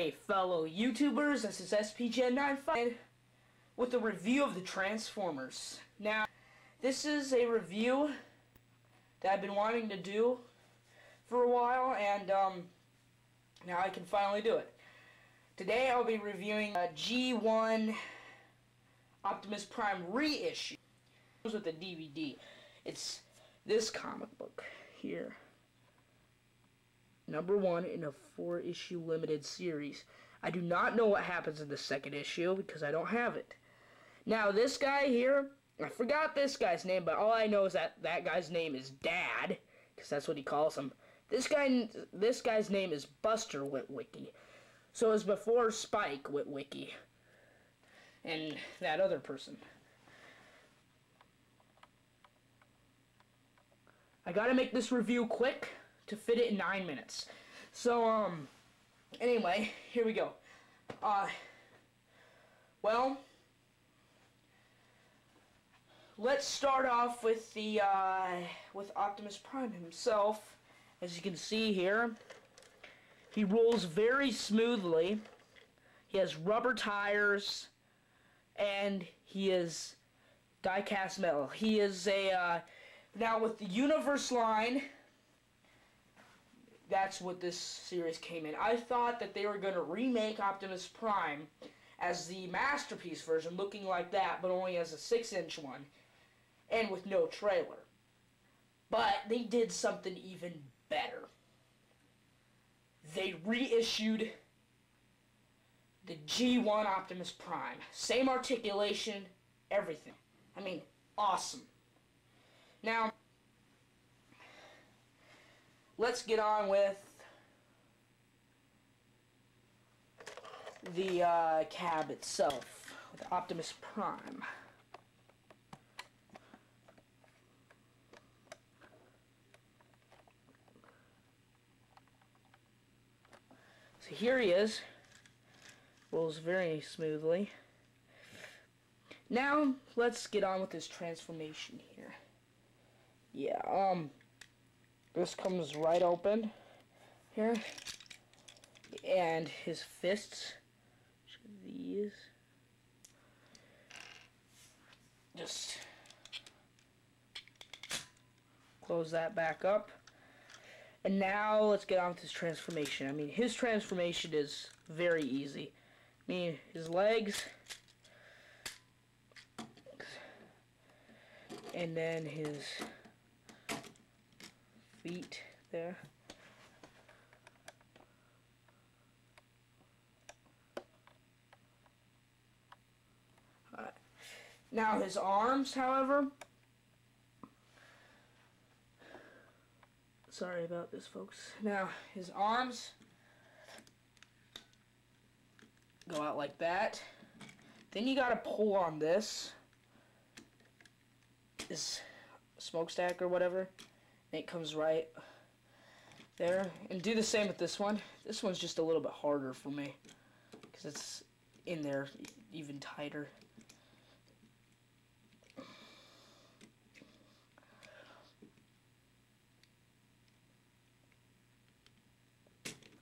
Hey fellow YouTubers, this is SPGen95 with a review of the Transformers. Now, this is a review that I've been wanting to do for a while, and now I can finally do it. Today I'll be reviewing a G1 Optimus Prime reissue. It comes with a DVD. It's this comic book here. #1 in a 4-issue limited series. I do not know what happens in the second issue because I don't have it. Now this guy here, I forgot this guy's name, but all I know is that that guy's name is Dad, because that's what he calls him. This guy's name is Buster Witwicky. So it was before Spike Witwicky and that other person. I gotta make this review quick to fit it in 9 minutes. So, anyway, here we go. Well, let's start off with the, with Optimus Prime himself. As you can see here, he rolls very smoothly. He has rubber tires, and he is die-cast metal. He is a, now with the Universe line, that's what this series came in. I thought that they were going to remake Optimus Prime as the Masterpiece version, looking like that, but only as a 6-inch one, and with no trailer. But they did something even better. They reissued the G1 Optimus Prime. Same articulation, everything. I mean, awesome. Now, let's get on with the cab itself, with Optimus Prime. So here he is. Rolls very smoothly. Now, let's get on with his transformation here. Yeah, this comes right open here, and his fists, these, just close that back up. And now let's get on with his transformation. I mean, his transformation is very easy. I mean, his legs, and then his feet there. Now his arms, however, sorry about this, folks. Now his arms go out like that. Then you gotta pull on this smokestack or whatever. It comes right there, and do the same with this one. This one's just a little bit harder for me because it's in there even tighter.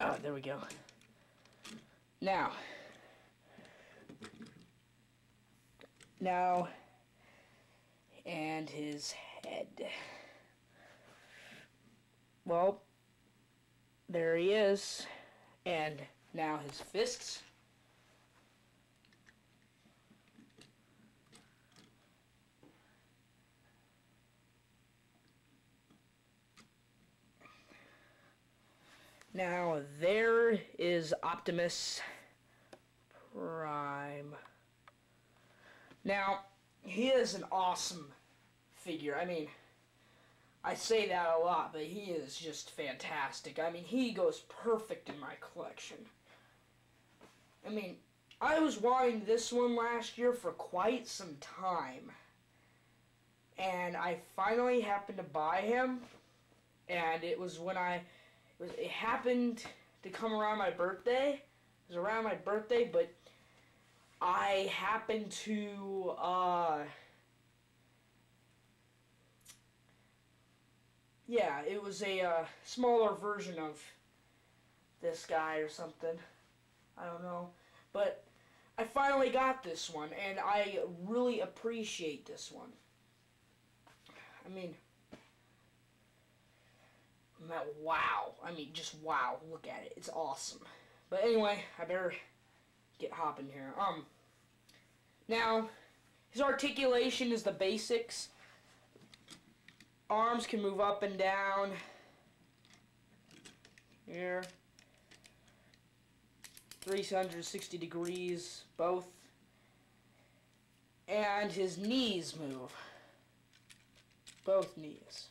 Oh, there we go. Now, and his head. Well, there he is, and now his fists. Now there is Optimus Prime. Now, he is an awesome figure. I mean, I say that a lot, but he is just fantastic. I mean, he goes perfect in my collection. I mean, I was wanting this one last year for quite some time. And I finally happened to buy him. And it was when it happened to come around my birthday. It was around my birthday, but I happened to, yeah, it was a smaller version of this guy or something. I don't know. But I finally got this one, and I really appreciate this one. I mean, wow. I mean, just wow. Look at it. It's awesome. But anyway, I better get hopping here. Now, his articulation is the basics. Arms can move up and down. Here. 360 degrees, both. And his knees move. Both knees.